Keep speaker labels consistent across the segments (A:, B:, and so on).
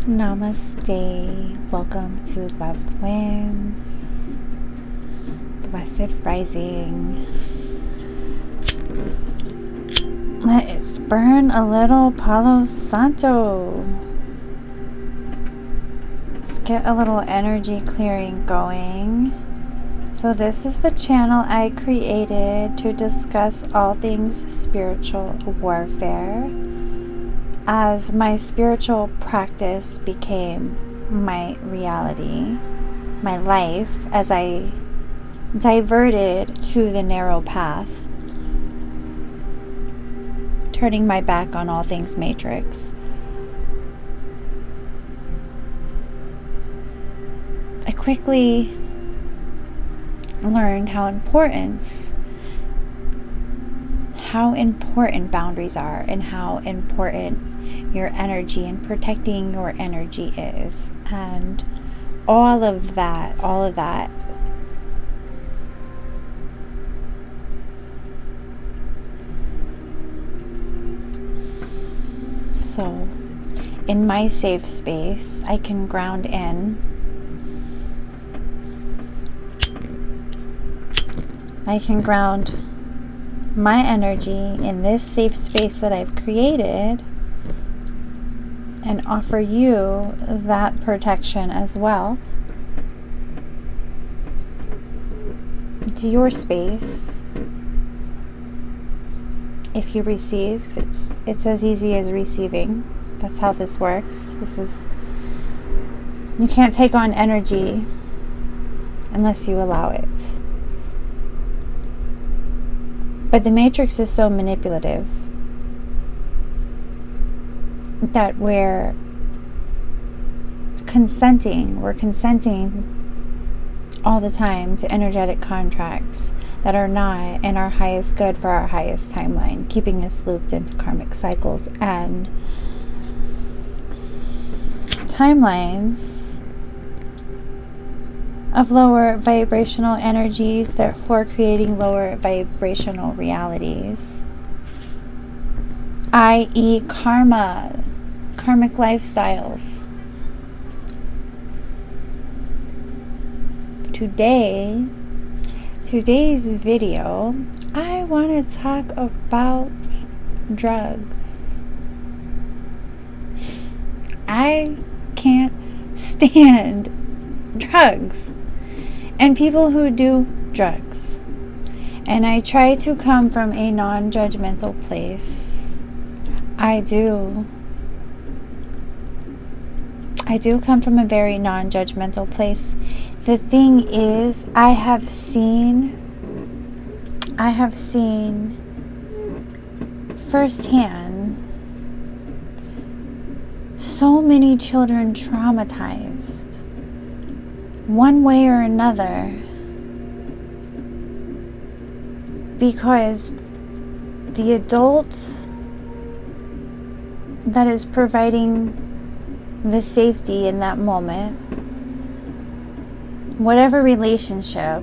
A: Namaste. Welcome to Love Wins. Blessed Rising. Let's burn a little Palo Santo. Let's get a little energy clearing going. So this is the channel I created to discuss all things spiritual warfare. As my spiritual practice became my reality, my life, as I diverted to the narrow path, turning my back on all things matrix, I quickly learned how important boundaries are and how important your energy and protecting your energy is, and all of that. So in my safe space, I can ground in. I can ground my energy in this safe space that I've created and offer you that protection as well to your space. If you receive, it's as easy as receiving. That's how this works. You can't take on energy unless you allow it. But the matrix is so manipulative that we're consenting all the time to energetic contracts that are not in our highest good for our highest timeline, keeping us looped into karmic cycles and timelines of lower vibrational energies, therefore creating lower vibrational realities, i.e. karmic lifestyles. Today's video, I want to talk about drugs. I can't stand drugs and people who do drugs. And I try to come from a non-judgmental place. I do come from a very non-judgmental place. The thing is, I have seen firsthand so many children traumatized one way or another because the adult that is providing the safety in that moment, whatever relationship,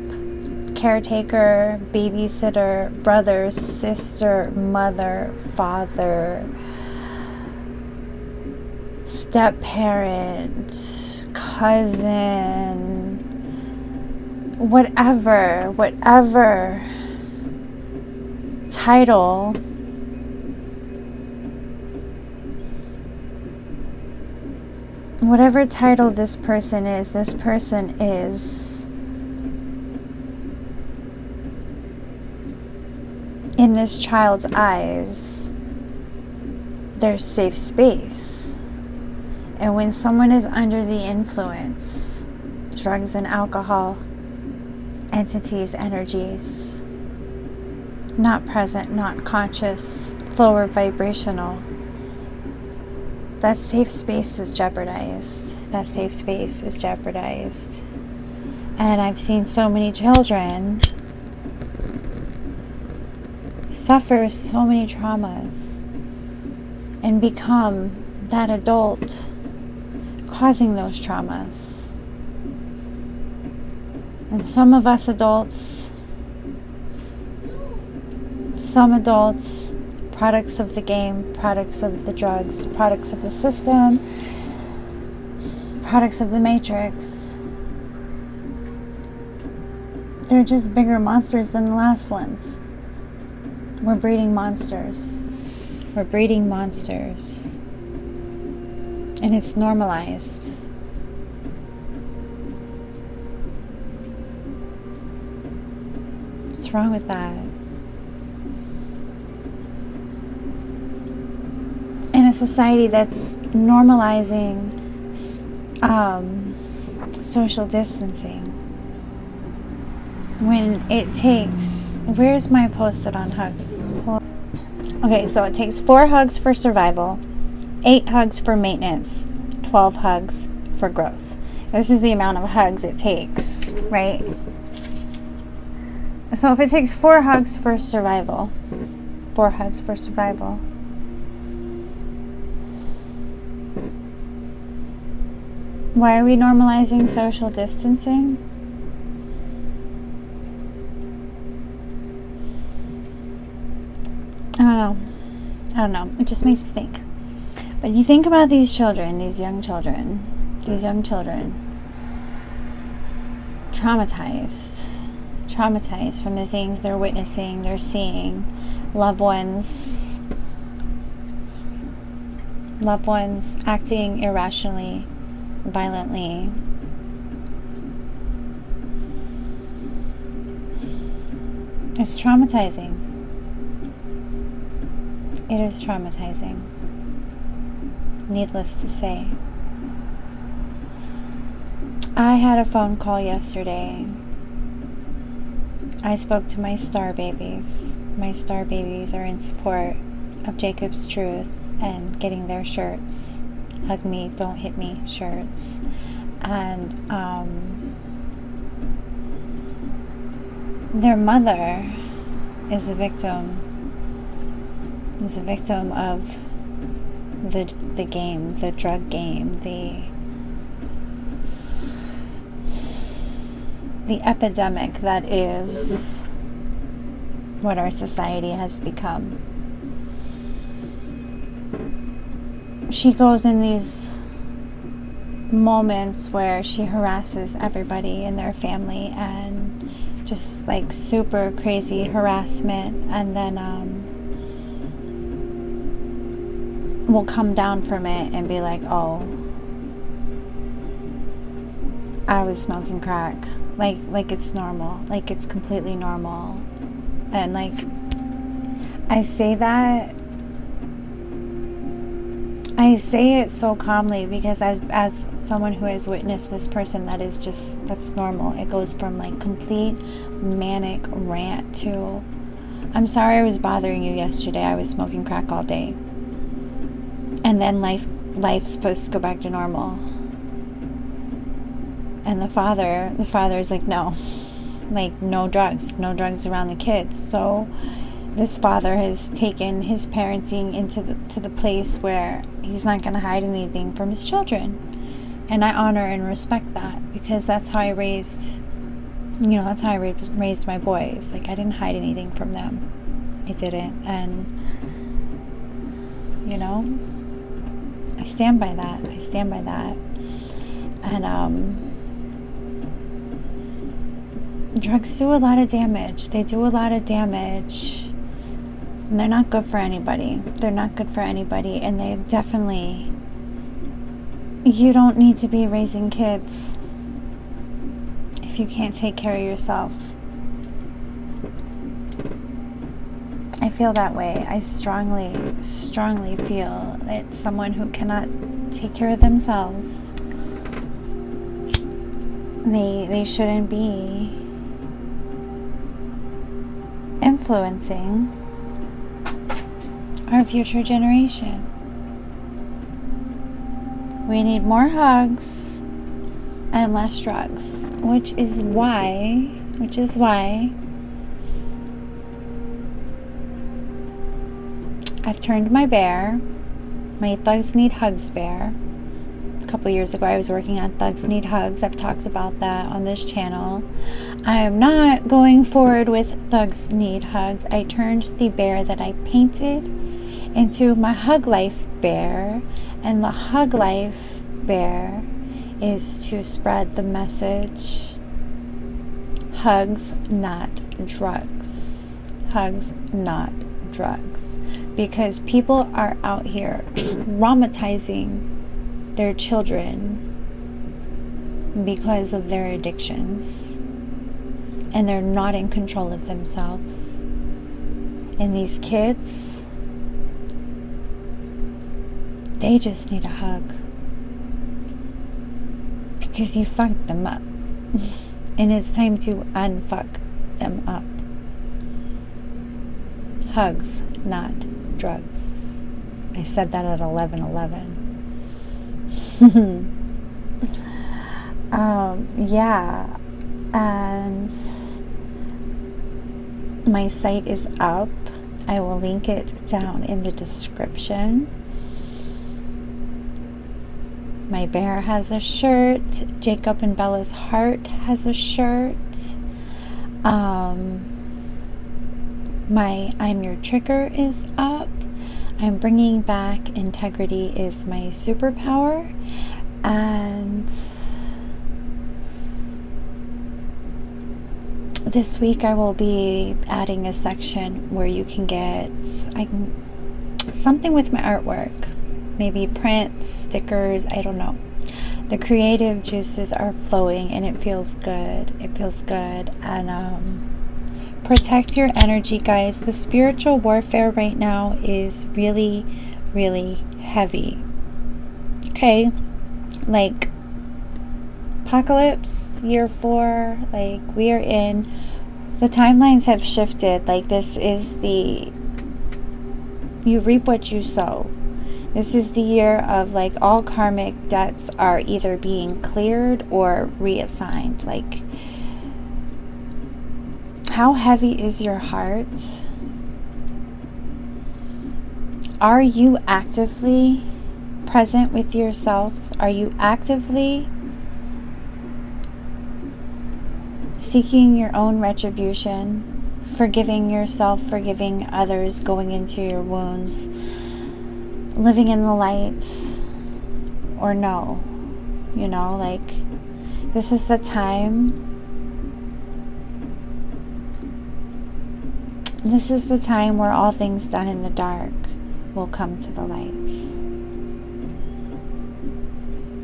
A: caretaker, babysitter, brother, sister, mother, father, step-parent, cousin, whatever title this person is in this child's eyes, their safe space. And when someone is under the influence, drugs and alcohol, entities, energies, not present, not conscious, lower vibrational, that safe space is jeopardized. And I've seen so many children suffer so many traumas and become that adult causing those traumas. And some adults, products of the game, products of the drugs, products of the system, products of the Matrix. They're just bigger monsters than the last ones. We're breeding monsters. We're breeding monsters. And it's normalized. What's wrong with that? In a society that's normalizing social distancing, when it takes, where's my post-it on hugs? Okay, so it takes 4 hugs for survival, 8 hugs for maintenance, 12 hugs for growth. This is the amount of hugs it takes, right? So if it takes 4 hugs for survival, 4 hugs for survival, why are we normalizing social distancing? I don't know. It just makes me think. But you think about these children, these young children, traumatized from the things they're witnessing, they're seeing, loved ones acting irrationally, violently. It's traumatizing. It is traumatizing. Needless to say. I had a phone call yesterday. I spoke to my star babies. My star babies are in support of Jacob's Truth and getting their shirts. Hug me, don't hit me shirts. And their mother is a victim of the game, the drug game, the epidemic that is what our society has become. She goes in these moments where she harasses everybody in their family, and just like super crazy harassment, and then will come down from it and be like, oh, I was smoking crack, like it's normal, like it's completely normal. And like, I say it so calmly because as someone who has witnessed this person, that's normal. It goes from like complete manic rant to, I'm sorry I was bothering you yesterday, I was smoking crack all day. And then life's supposed to go back to normal. And the father is like, no, like no drugs around the kids. So this father has taken his parenting to the place where he's not going to hide anything from his children. And I honor and respect that, because that's how I raised my boys. Like, I didn't hide anything from them. I didn't. And, I stand by that. And, drugs do a lot of damage. They do a lot of damage. And they're not good for anybody. And they definitely, you don't need to be raising kids if you can't take care of yourself. I feel that way. I strongly feel that someone who cannot take care of themselves, they shouldn't be influencing our future generation. We need more hugs and less drugs, which is why I've turned my Thugs Need Hugs bear. A couple years ago I was working on Thugs Need Hugs. I've talked about that on this channel. I am not going forward with Thugs Need Hugs. I turned the bear that I painted into my Hug Life bear, and the Hug Life bear is to spread the message: hugs, not drugs. Hugs, not drugs. Because people are out here traumatizing their children because of their addictions, and they're not in control of themselves. And these kids, they just need a hug, because you fucked them up. And it's time to unfuck them up. Hugs, not drugs. I said that at 11:11. Yeah, and my site is up. I will link it down in the description. My bear has a shirt. Jacob and Bella's heart has a shirt. My I'm Your Trigger is up. I'm bringing back integrity is my superpower. And this week I will be adding a section where you can get something with my artwork. Maybe prints, stickers, I don't know. The creative juices are flowing and it feels good. It feels good. And protect your energy, guys. The spiritual warfare right now is really, really heavy. Okay? Like apocalypse, year 4, like we are in, the timelines have shifted. Like this is you reap what you sow. This is the year of like all karmic debts are either being cleared or reassigned. Like, how heavy is your heart? Are you actively present with yourself? Are you actively seeking your own retribution, forgiving yourself, forgiving others, going into your wounds, living in the lights, or no? You know, like, this is the time. This is the time where all things done in the dark will come to the lights.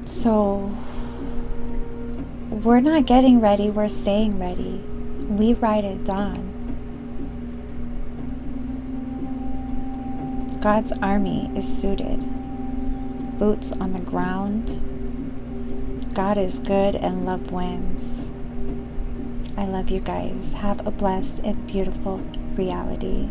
A: So, we're not getting ready, we're staying ready. We ride at dawn. God's army is suited. Boots on the ground. God is good and love wins. I love you guys. Have a blessed and beautiful reality.